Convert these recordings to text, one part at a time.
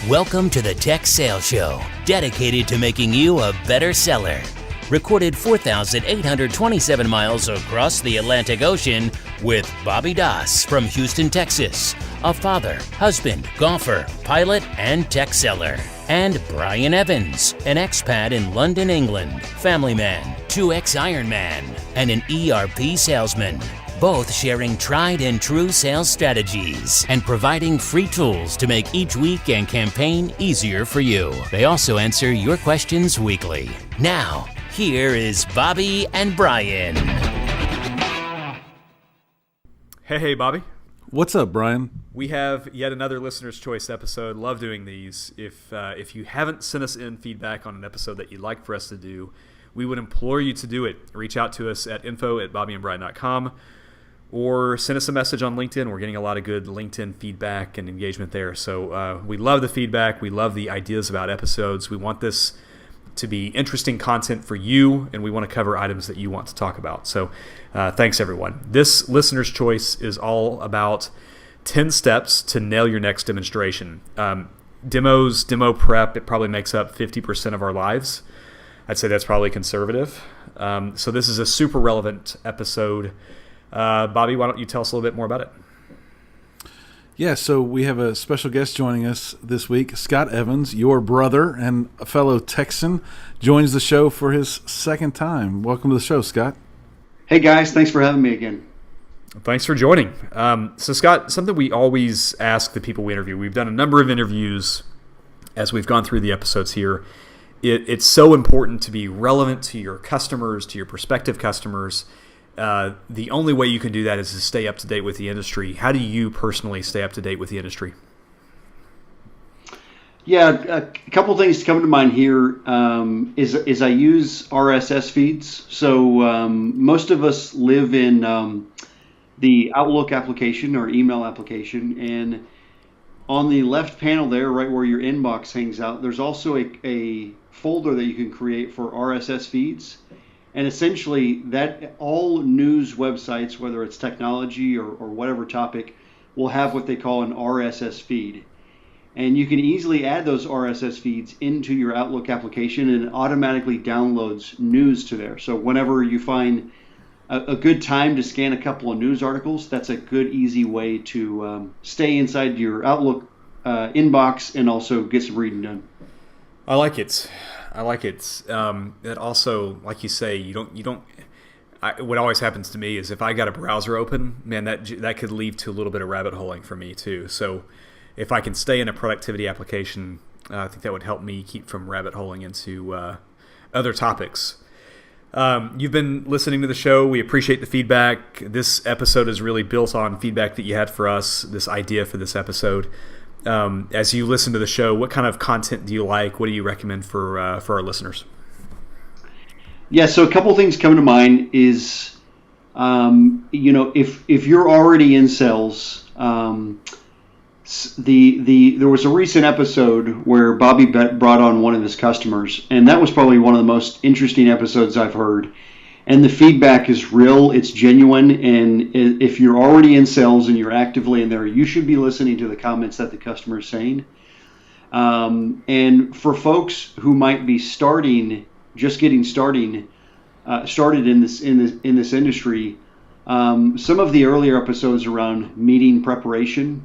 Welcome to the Tech Sales Show, dedicated to making you a better seller. Recorded 4,827 miles across the Atlantic Ocean with Bobby Doss from Houston, Texas, a father, husband, golfer, pilot, and tech seller. And Brian Evans, an expat in London, England, family man, 2X Ironman, and an ERP salesman. Both sharing tried and true sales strategies and providing free tools to make each week and campaign easier for you. They also answer your questions weekly. Now, here is Bobby and Brian. Hey, Bobby. What's up, Brian? We have yet another Listener's Choice episode. Love doing these. If you haven't sent us in feedback on an episode that you'd like for us to do, we would implore you to do it. Reach out to us at info@bobbyandbrian.com or send us a message on LinkedIn. We're getting a lot of good LinkedIn feedback and engagement there. So we love the feedback. We love the ideas about episodes. We want this to be interesting content for you, and we want to cover items that you want to talk about. So thanks, everyone. This Listener's Choice is all about 10 steps to nail your next demonstration. Demo prep, it probably makes up 50% of our lives. I'd say that's probably conservative. So this is a super relevant episode. Bobby, why don't you tell us a little bit more about it? Yeah, so we have a special guest joining us this week. Scott Evans, your brother and a fellow Texan, joins the show for his second time. Welcome to the show, Scott. Hey, guys. Thanks for having me again. Thanks for joining. So, Scott, something we always ask the people we interview. We've done a number of interviews as we've gone through the episodes here. It's so important to be relevant to your customers, to your prospective customers. The only way you can do that is to stay up to date with the industry. How do you personally stay up to date with the industry? Yeah, a couple things to come to mind here is I use RSS feeds. So most of us live in the Outlook application or email application, and on the left panel there, right where your inbox hangs out, there's also a folder that you can create for RSS feeds. And essentially, that all news websites, whether it's technology or whatever topic, will have what they call an RSS feed. And you can easily add those RSS feeds into your Outlook application, and it automatically downloads news to there. So whenever you find a good time to scan a couple of news articles, that's a good, easy way to stay inside your Outlook inbox and also get some reading done. I like it. It also, like you say, what always happens to me is if I got a browser open, man, that could lead to a little bit of rabbit holing for me too. So if I can stay in a productivity application, I think that would help me keep from rabbit holing into other topics. You've been listening to the show. We appreciate the feedback. This episode is really built on feedback that you had for us, this idea for this episode. As you listen to the show, what kind of content do you like? What do you recommend for our listeners? Yeah, so a couple things come to mind is, if you're already in sales, there was a recent episode where Bobby brought on one of his customers, and that was probably one of the most interesting episodes I've heard. And the feedback is real, it's genuine, and if you're already in sales and you're actively in there, you should be listening to the comments that the customer is saying. And for folks who might be just getting started in this industry, some of the earlier episodes around meeting preparation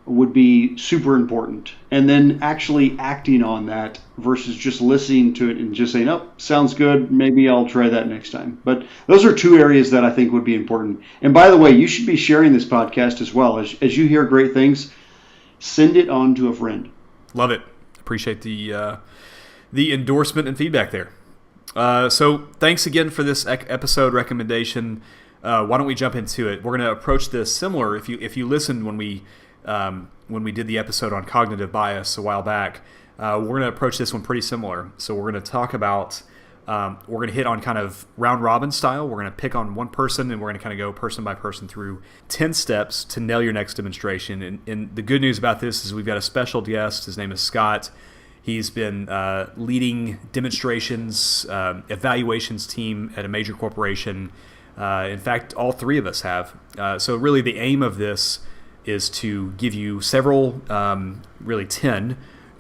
would be super important, and then actually acting on that versus just listening to it and just saying, oh, sounds good, maybe I'll try that next time. But those are two areas that I think would be important. And by the way, you should be sharing this podcast as well. As you hear great things, send it on to a friend. Love it. Appreciate the endorsement and feedback there. So thanks again for this episode recommendation. Why don't we jump into it? We're going to approach this similar. If you listened when we did the episode on cognitive bias a while back, we're going to approach this one pretty similar. So we're going to talk about, we're going to hit on kind of round robin style. We're going to pick on one person, and we're going to kind of go person by person through 10 steps to nail your next demonstration. And the good news about this is we've got a special guest. His name is Scott. He's been leading demonstrations, evaluations team at a major corporation. In fact, all three of us have. So really the aim of this is to give you several, really 10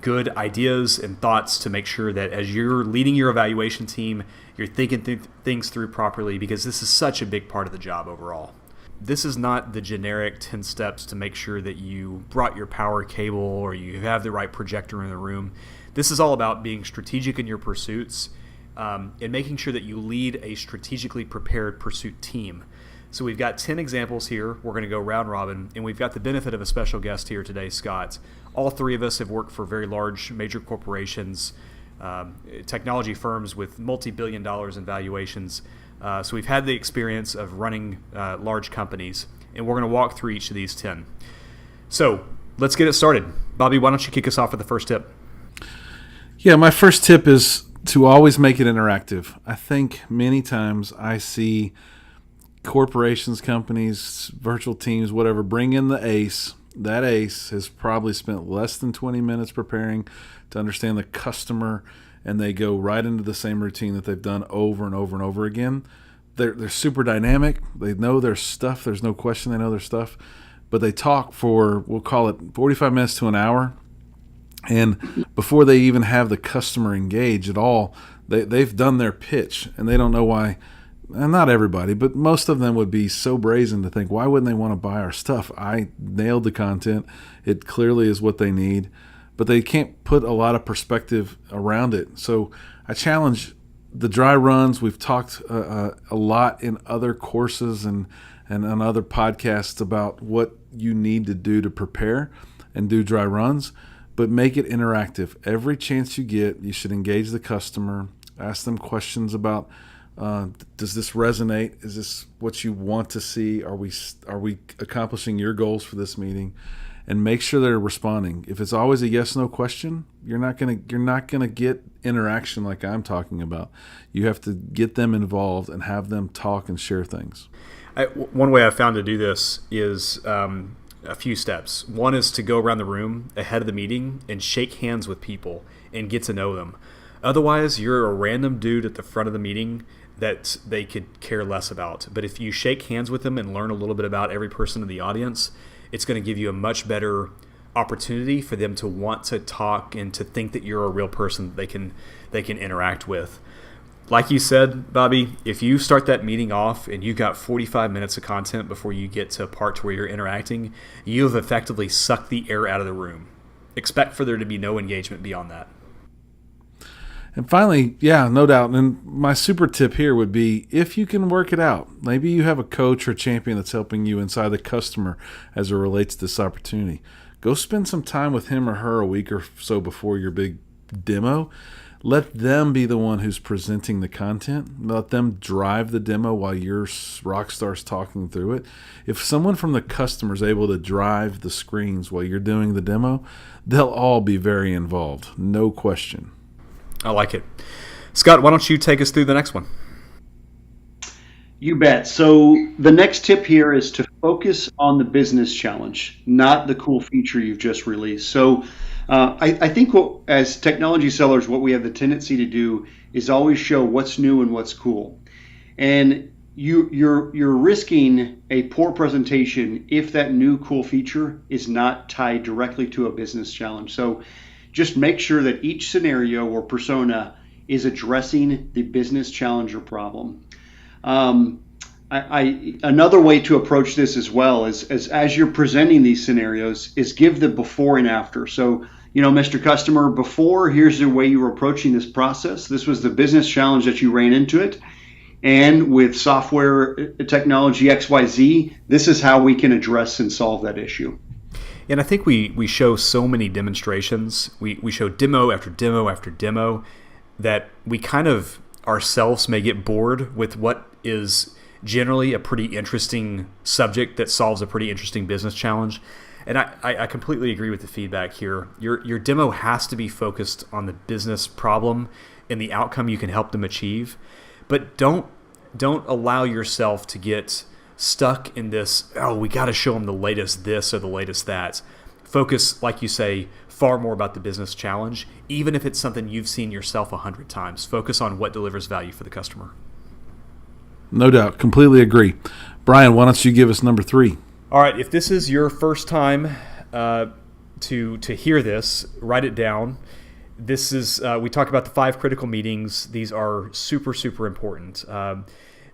good ideas and thoughts to make sure that as you're leading your evaluation team, you're thinking things through properly, because this is such a big part of the job overall. This is not the generic 10 steps to make sure that you brought your power cable or you have the right projector in the room. This is all about being strategic in your pursuits and making sure that you lead a strategically prepared pursuit team. So we've got 10 examples here. We're going to go round robin, and we've got the benefit of a special guest here today, Scott. All three of us have worked for very large, major corporations, technology firms with multi-billion dollars in valuations. So we've had the experience of running large companies, and we're going to walk through each of these 10. So let's get it started. Bobby, why don't you kick us off with the first tip? Yeah, my first tip is to always make it interactive. I think many times I see corporations, companies, virtual teams, whatever, bring in the ace. That ace has probably spent less than 20 minutes preparing to understand the customer, and they go right into the same routine that they've done over and over and over again. They're super dynamic. They know their stuff. There's no question they know their stuff. But they talk for, we'll call it 45 minutes to an hour. And before they even have the customer engaged at all, they've done their pitch, and they don't know why. And not everybody, but most of them would be so brazen to think, why wouldn't they want to buy our stuff? I nailed the content. It clearly is what they need, but they can't put a lot of perspective around it. So I challenge the dry runs. We've talked a lot in other courses and on other podcasts about what you need to do to prepare and do dry runs, but make it interactive. Every chance you get, you should engage the customer, ask them questions about, does this resonate? Is this what you want to see? Are we accomplishing your goals for this meeting? And make sure they're responding. If it's always a yes/no question, you're not gonna get interaction like I'm talking about. You have to get them involved and have them talk and share things. One way I've found to do this is a few steps. One is to go around the room ahead of the meeting and shake hands with people and get to know them. Otherwise, you're a random dude at the front of the meeting that they could care less about. But if you shake hands with them and learn a little bit about every person in the audience, it's going to give you a much better opportunity for them to want to talk and to think that you're a real person that they can interact with. Like you said, Bobby, if you start that meeting off and you've got 45 minutes of content before you get to a part where you're interacting, you have effectively sucked the air out of the room. Expect for there to be no engagement beyond that. And finally, yeah, no doubt. And my super tip here would be, if you can work it out, maybe you have a coach or champion that's helping you inside the customer as it relates to this opportunity. Go spend some time with him or her a week or so before your big demo. Let them be the one who's presenting the content. Let them drive the demo while your rock star's talking through it. If someone from the customer is able to drive the screens while you're doing the demo, they'll all be very involved, no question. I like it. Scott, why don't you take us through the next one? You bet. So the next tip here is to focus on the business challenge, not the cool feature you've just released. So I think as technology sellers, what we have the tendency to do is always show what's new and what's cool. And you're risking a poor presentation if that new cool feature is not tied directly to a business challenge. So just make sure that each scenario or persona is addressing the business challenge or problem. Another way to approach this as well is as you're presenting these scenarios is give the before and after. So, Mr. Customer, before, here's the way you were approaching this process. This was the business challenge that you ran into it. And with software technology XYZ, this is how we can address and solve that issue. And I think we show so many demonstrations. We show demo after demo after demo that we kind of ourselves may get bored with what is generally a pretty interesting subject that solves a pretty interesting business challenge. And I completely agree with the feedback here. Your demo has to be focused on the business problem and the outcome you can help them achieve. But don't allow yourself to get stuck in this, we got to show them the latest this or the latest that. Focus, like you say, far more about the business challenge, even if it's something you've seen yourself 100 times. Focus on what delivers value for the customer. No doubt. Completely agree. Brian, why don't you give us number 3? All right. If this is your first time to hear this, write it down. This is we talk about the 5 critical meetings. These are super, super important.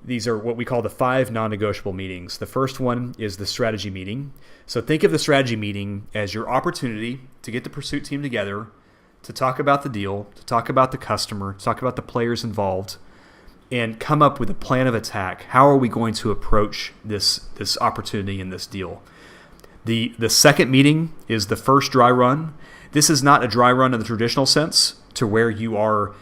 These are what we call the 5 non-negotiable meetings. The first one is the strategy meeting. So think of the strategy meeting as your opportunity to get the pursuit team together, to talk about the deal, to talk about the customer, to talk about the players involved, and come up with a plan of attack. How are we going to approach this opportunity in this deal? The second meeting is the first dry run. This is not a dry run in the traditional sense, to where you are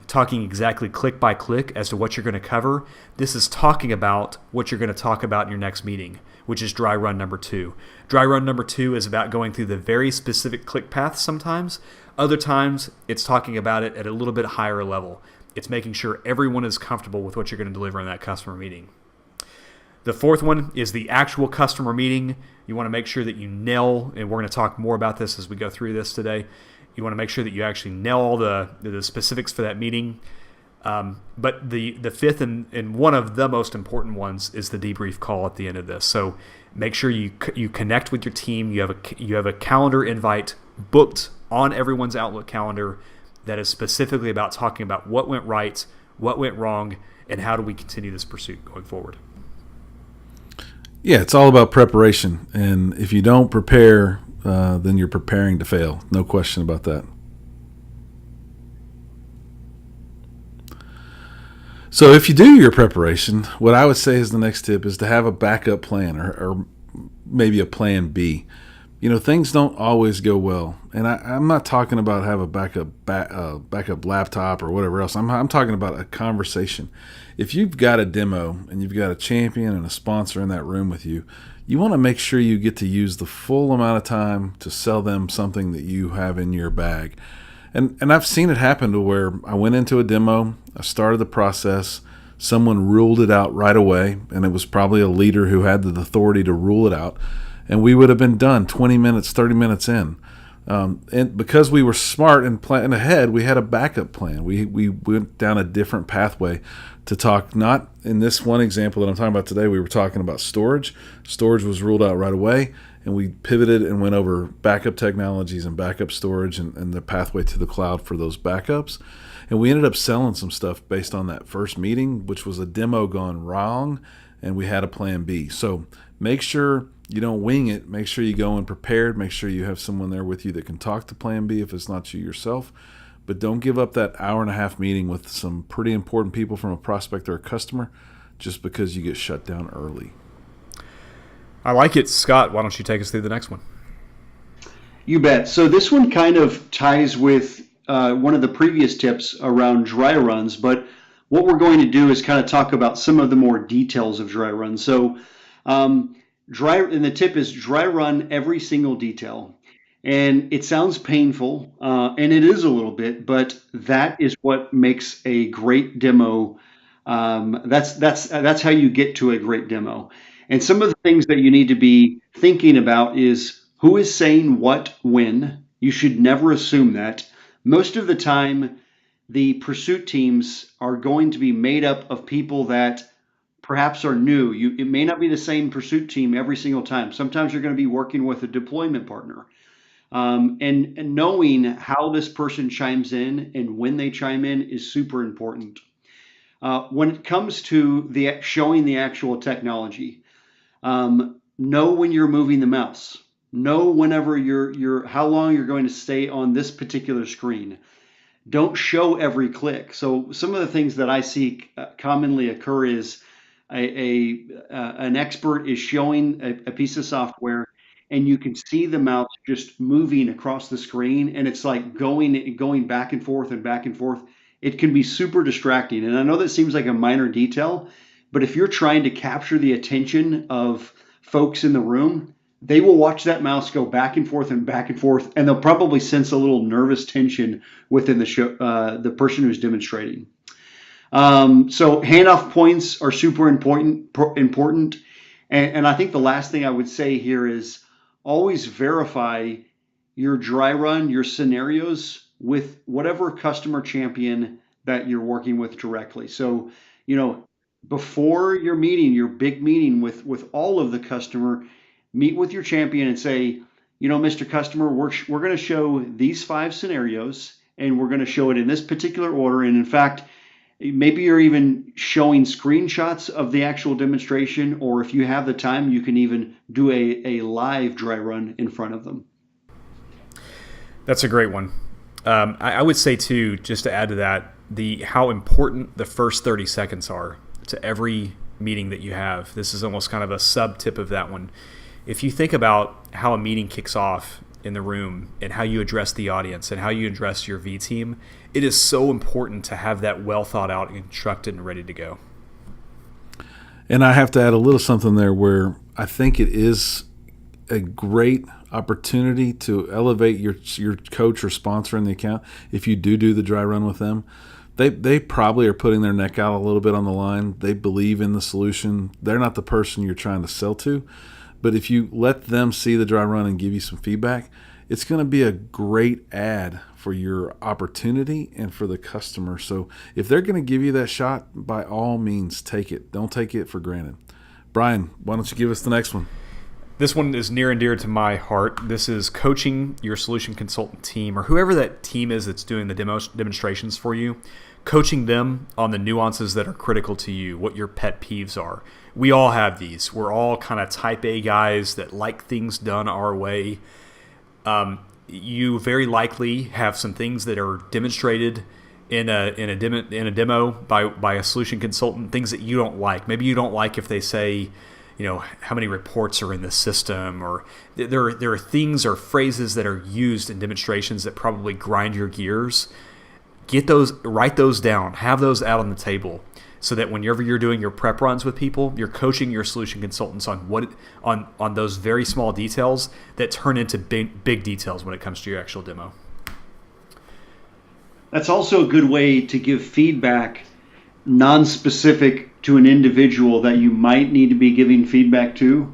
talking exactly click by click as to what you're going to cover. This is talking about what you're going to talk about in your next meeting, which is dry run number 2. Dry run number 2 is about going through the very specific click path sometimes. Other times, it's talking about it at a little bit higher level. It's making sure everyone is comfortable with what you're going to deliver in that customer meeting. The fourth one is the actual customer meeting. You want to make sure that you nail, and we're going to talk more about this as we go through this today, you want to make sure that you actually nail all the specifics for that meeting. But the fifth and one of the most important ones is the debrief call at the end of this. So make sure you connect with your team. You have a calendar invite booked on everyone's Outlook calendar that is specifically about talking about what went right, what went wrong, and how do we continue this pursuit going forward. Yeah, it's all about preparation. And if you don't prepare, then you're preparing to fail. No question about that. So if you do your preparation, what I would say is the next tip is to have a backup plan or maybe a plan B. You know, things don't always go well. And I'm not talking about have a backup laptop or whatever else. I'm talking about a conversation. If you've got a demo and you've got a champion and a sponsor in that room with you, you want to make sure you get to use the full amount of time to sell them something that you have in your bag. And I've seen it happen to where I went into a demo, I started the process, someone ruled it out right away, and it was probably a leader who had the authority to rule it out, and we would have been done 20 minutes, 30 minutes in. And because we were smart and planning ahead, we had a backup plan. We went down a different pathway to talk, not in this one example that I'm talking about today, we were talking about storage. Storage was ruled out right away, and we pivoted and went over backup technologies and backup storage and the pathway to the cloud for those backups. And we ended up selling some stuff based on that first meeting, which was a demo gone wrong, and we had a plan B. So make sure you don't wing it. Make sure you go in prepared. Make sure you have someone there with you that can talk to plan B if it's not you yourself. But don't give up that hour-and-a-half meeting with some pretty important people from a prospect or a customer just because you get shut down early. I like it. Scott, why don't you take us through the next one? You bet. So this one kind of ties with one of the previous tips around dry runs, but what we're going to do is kind of talk about some of the more details of dry runs. So and the tip is dry run every single detail. And it sounds painful, and it is a little bit, but that is what makes a great demo. That's how you get to a great demo. And some of the things that you need to be thinking about is who is saying what when. You should never assume that. Most of the time, the pursuit teams are going to be made up of people that perhaps are new. It may not be the same pursuit team every single time. Sometimes you're going to be working with a deployment partner. And knowing how this person chimes in and when they chime in is super important. When it comes to showing the actual technology, know when you're moving the mouse. Know whenever how long you're going to stay on this particular screen. Don't show every click. So some of the things that I see commonly occur is an expert is showing a piece of software, and you can see the mouse just moving across the screen, and it's like going back and forth and back and forth. It can be super distracting. And I know that seems like a minor detail, but if you're trying to capture the attention of folks in the room, they will watch that mouse go back and forth, and they'll probably sense a little nervous tension within the person who's demonstrating. So handoff points are super important. And I think the last thing I would say here is always verify your dry run, your scenarios with whatever customer champion that you're working with directly. So, before your big meeting with all of the customer, meet with your champion and say, Mr. Customer, we're going to show these 5 scenarios, and we're going to show it in this particular order. And in fact, maybe you're even showing screenshots of the actual demonstration, or if you have the time, you can even do a live dry run in front of them. That's a great one. I would say, too, just to add to that, how important the first 30 seconds are to every meeting that you have. This is almost kind of a sub-tip of that one. If you think about how a meeting kicks off in the room and how you address the audience and how you address your V team, it is so important to have that well thought out and constructed and ready to go. And I have to add a little something there where I think it is a great opportunity to elevate your coach or sponsor in the account. If you do the dry run with them, they probably are putting their neck out a little bit on the line. They believe in the solution. They're not the person you're trying to sell to. But if you let them see the dry run and give you some feedback, it's going to be a great ad for your opportunity and for the customer. So if they're going to give you that shot, by all means, take it. Don't take it for granted. Brian, why don't you give us the next one? This one is near and dear to my heart. This is coaching your solution consultant team, or whoever that team is that's doing the demonstrations for you, coaching them on the nuances that are critical to you, what your pet peeves are. We all have these. We're all kind of type A guys that like things done our way. You very likely have some things that are demonstrated in a demo by a solution consultant, things that you don't like. Maybe you don't like if they say, how many reports are in the system, or there are things or phrases that are used in demonstrations that probably grind your gears. Write those down, have those out on the table, so that whenever you're doing your prep runs with people, you're coaching your solution consultants on those very small details that turn into big details when it comes to your actual demo. That's also a good way to give feedback non-specific to an individual that you might need to be giving feedback to,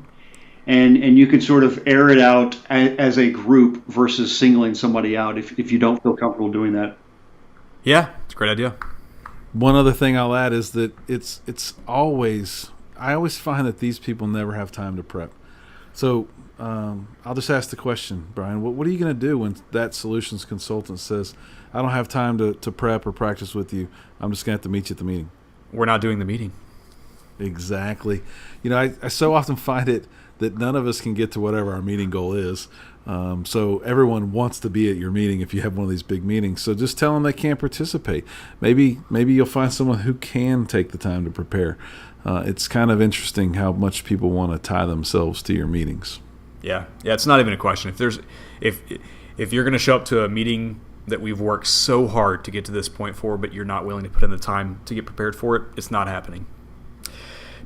and you can sort of air it out as a group versus singling somebody out if you don't feel comfortable doing that. Yeah, it's a great idea. One other thing I'll add is that I always find that these people never have time to prep. So I'll just ask the question, Brian, what are you going to do when that solutions consultant says, I don't have time to prep or practice with you, I'm just going to have to meet you at the meeting? We're not doing the meeting. Exactly. I so often find it that none of us can get to whatever our meeting goal is. So everyone wants to be at your meeting if you have one of these big meetings. So just tell them they can't participate. Maybe you'll find someone who can take the time to prepare. It's kind of interesting how much people want to tie themselves to your meetings. Yeah. It's not even a question. If you're going to show up to a meeting that we've worked so hard to get to this point for, but you're not willing to put in the time to get prepared for it, it's not happening.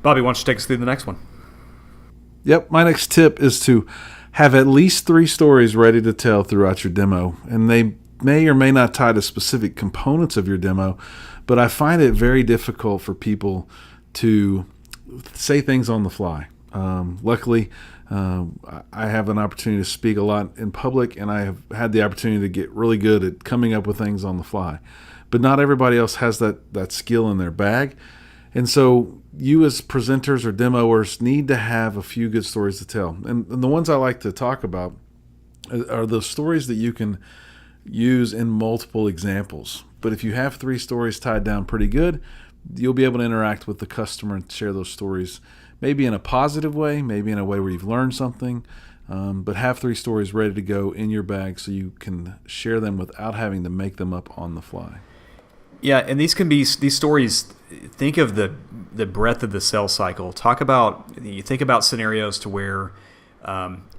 Bobby, why don't you take us through the next one? Yep. My next tip is to have at least 3 stories ready to tell throughout your demo. And they may or may not tie to specific components of your demo, but I find it very difficult for people to say things on the fly. Luckily, I have an opportunity to speak a lot in public, and I have had the opportunity to get really good at coming up with things on the fly. But not everybody else has that skill in their bag. And so you as presenters or demoers need to have a few good stories to tell. And the ones I like to talk about are the stories that you can use in multiple examples. But if you have 3 stories tied down pretty good, you'll be able to interact with the customer and share those stories, maybe in a positive way, maybe in a way where you've learned something, but have 3 stories ready to go in your bag so you can share them without having to make them up on the fly. Yeah, and these stories. Think of the breadth of the sales cycle. You think about scenarios to where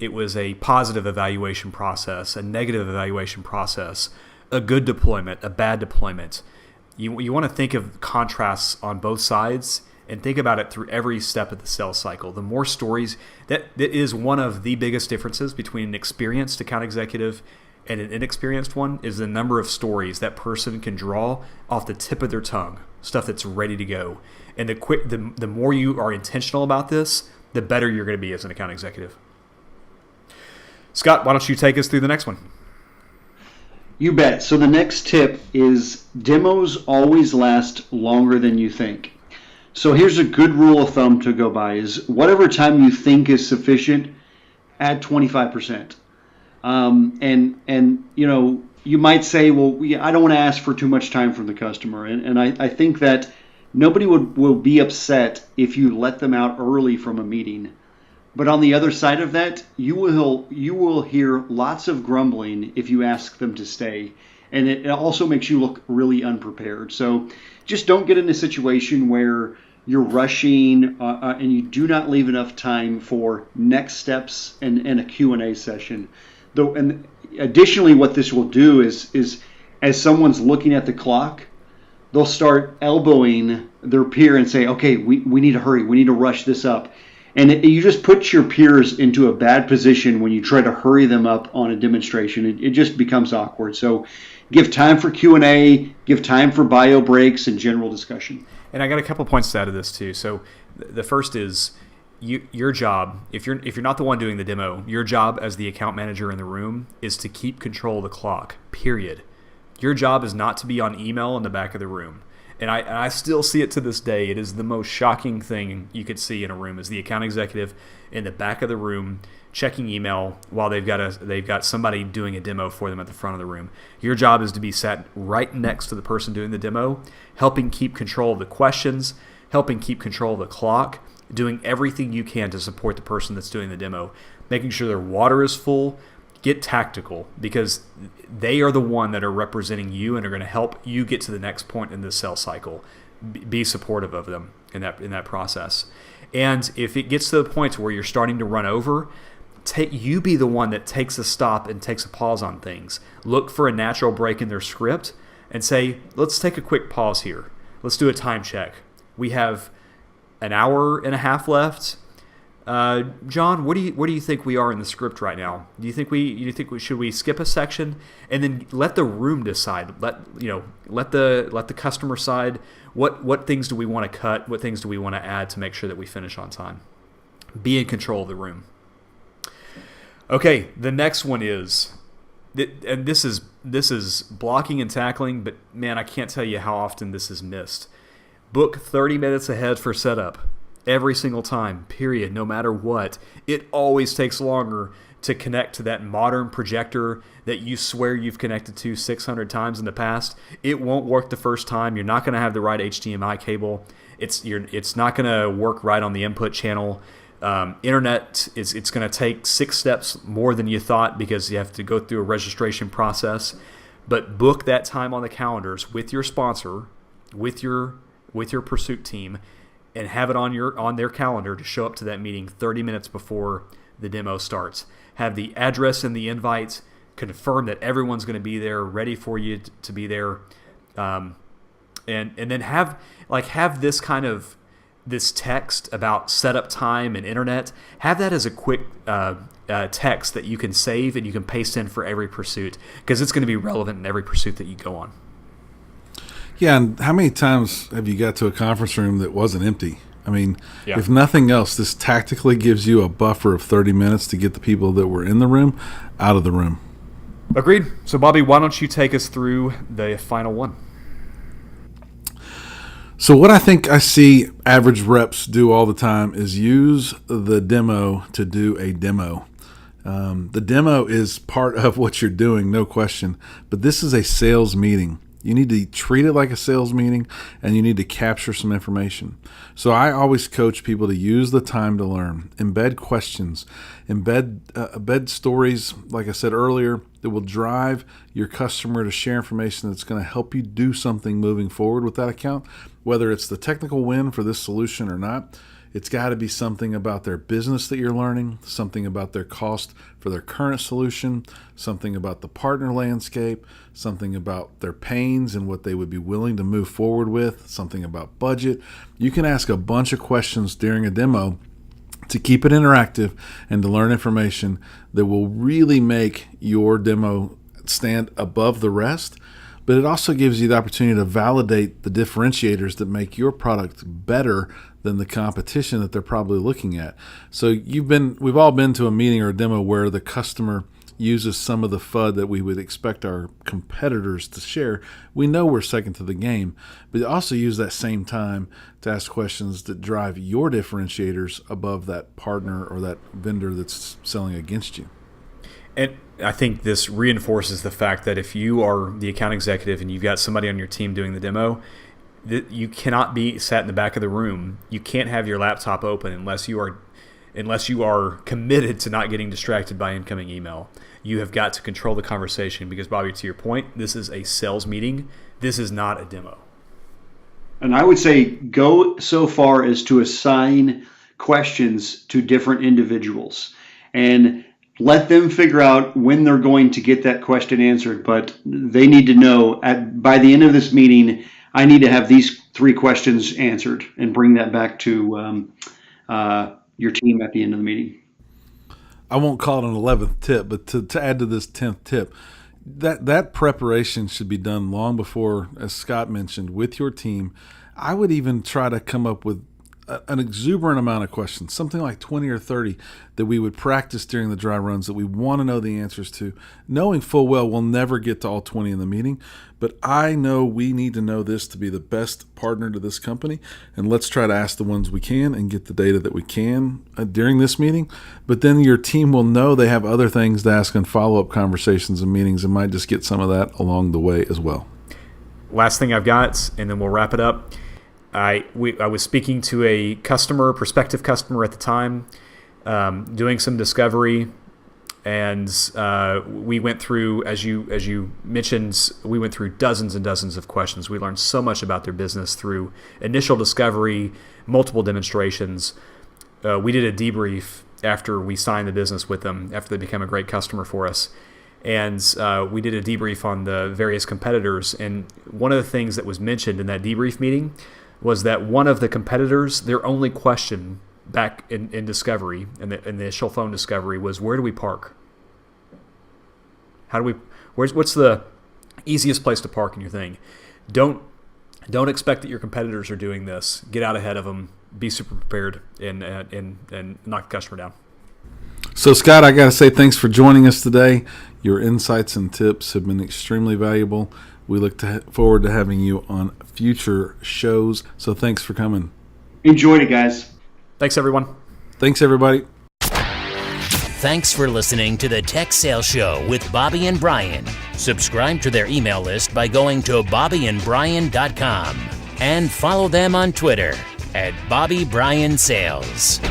it was a positive evaluation process, a negative evaluation process, a good deployment, a bad deployment. You want to think of contrasts on both sides and think about it through every step of the sales cycle. The more stories, that is one of the biggest differences between an experienced account executive and an inexperienced one, is the number of stories that person can draw off the tip of their tongue, stuff that's ready to go. And the more you are intentional about this, the better you're going to be as an account executive. Scott, why don't you take us through the next one? You bet. So the next tip is demos always last longer than you think. So here's a good rule of thumb to go by is whatever time you think is sufficient, add 25%. And you might say, well, I don't want to ask for too much time from the customer, and I think that nobody will be upset if you let them out early from a meeting. But on the other side of that, you will hear lots of grumbling if you ask them to stay, and it also makes you look really unprepared. So just don't get in a situation where you're rushing and you do not leave enough time for next steps and a Q&A session. Though, and additionally, what this will do is as someone's looking at the clock, they'll start elbowing their peer and say, okay, we need to hurry. We need to rush this up. And you just put your peers into a bad position when you try to hurry them up on a demonstration. It just becomes awkward. So give time for Q&A, give time for bio breaks and general discussion. And I got a couple points out of this too. So the first is your job, if you're not the one doing the demo, your job as the account manager in the room is to keep control of the clock, period. Your job is not to be on email in the back of the room. And I still see it to this day. It is the most shocking thing you could see in a room is the account executive in the back of the room checking email while they've got somebody doing a demo for them at the front of the room. Your job is to be sat right next to the person doing the demo, helping keep control of the questions, helping keep control of the clock, doing everything you can to support the person that's doing the demo, making sure their water is full. Get tactical because they are the one that are representing you and are going to help you get to the next point in the sales cycle. Be supportive of them in that process. And if it gets to the point where you're starting to run over, you be the one that takes a stop and takes a pause on things. Look for a natural break in their script and say, let's take a quick pause here. Let's do a time check. We have an hour and a half left. John, what do you think we are in the script right now? Do you think should we skip a section and then let the room decide? Let the customer side what things do we want to cut? What things do we want to add to make sure that we finish on time? Be in control of the room. Okay, the next one is, and this is blocking and tackling, but man, I can't tell you how often this is missed. Book 30 minutes ahead for setup. Every single time, period, no matter what. It always takes longer to connect to that modern projector that you swear you've connected to 600 times in the past. It won't work the first time. You're not going to have the right HDMI cable. It's not going to work right on the input channel. Internet, it's going to take 6 steps more than you thought because you have to go through a registration process. But book that time on the calendars with your sponsor, with your pursuit team, and have it on their calendar to show up to that meeting 30 minutes before the demo starts. Have the address in the invite, confirm that everyone's going to be there, ready for you to be there, and then have this kind of this text about setup time and internet. Have that as a quick text that you can save and you can paste in for every pursuit because it's going to be relevant in every pursuit that you go on. Yeah, and how many times have you got to a conference room that wasn't empty? I mean, If nothing else, this tactically gives you a buffer of 30 minutes to get the people that were in the room out of the room. Agreed. So, Bobby, why don't you take us through the final one? So what I think I see average reps do all the time is use the demo to do a demo. The demo is part of what you're doing, no question, but this is a sales meeting. You need to treat it like a sales meeting, and you need to capture some information. So I always coach people to use the time to learn. Embed questions, embed stories, like I said earlier, that will drive your customer to share information that's going to help you do something moving forward with that account, whether it's the technical win for this solution or not. It's got to be something about their business that you're learning, something about their cost for their current solution, something about the partner landscape, something about their pains and what they would be willing to move forward with, something about budget. You can ask a bunch of questions during a demo to keep it interactive and to learn information that will really make your demo stand above the rest. But it also gives you the opportunity to validate the differentiators that make your product better than the competition that they're probably looking at. So we've all been to a meeting or a demo where the customer uses some of the FUD that we would expect our competitors to share. We know we're second to the game, but also use that same time to ask questions that drive your differentiators above that partner or that vendor that's selling against you. And I think this reinforces the fact that if you are the account executive and you've got somebody on your team doing the demo, that you cannot be sat in the back of the room. You can't have your laptop open unless you are committed to not getting distracted by incoming email. You have got to control the conversation because, Bobby, to your point, this is a sales meeting. This is not a demo. And I would say go so far as to assign questions to different individuals and let them figure out when they're going to get that question answered. But they need to know by the end of this meeting, I need to have these 3 questions answered, and bring that back to your team at the end of the meeting. I won't call it an 11th tip, but to add to this 10th tip, that preparation should be done long before, as Scott mentioned, with your team. I would even try to come up with an exuberant amount of questions, something like 20 or 30 that we would practice during the dry runs that we want to know the answers to, knowing full well we'll never get to all 20 in the meeting. But I know we need to know this to be the best partner to this company, and let's try to ask the ones we can and get the data that we can during this meeting. But then your team will know they have other things to ask in follow-up conversations and meetings, and might just get some of that along the way as well. Last thing I've got, and then we'll wrap it up. I was speaking to a prospective customer at the time, doing some discovery, and we went through, as you mentioned, we went through dozens and dozens of questions. We learned so much about their business through initial discovery, multiple demonstrations. We did a debrief after we signed the business with them, after they became a great customer for us. And we did a debrief on the various competitors. And one of the things that was mentioned in that debrief meeting was that one of the competitors, their only question back in discovery, in the initial phone discovery, was, where do we park? What's the easiest place to park in your thing? Don't expect that your competitors are doing this. Get out ahead of them. Be super prepared and knock the customer down. So, Scott, I got to say thanks for joining us today. Your insights and tips have been extremely valuable. We look forward to having you on future shows. So thanks for coming. Enjoyed it, guys. Thanks, everyone. Thanks, everybody. Thanks for listening to the Tech Sales Show with Bobby and Brian. Subscribe to their email list by going to bobbyandbrian.com and follow them on Twitter @BobbyBrianSales.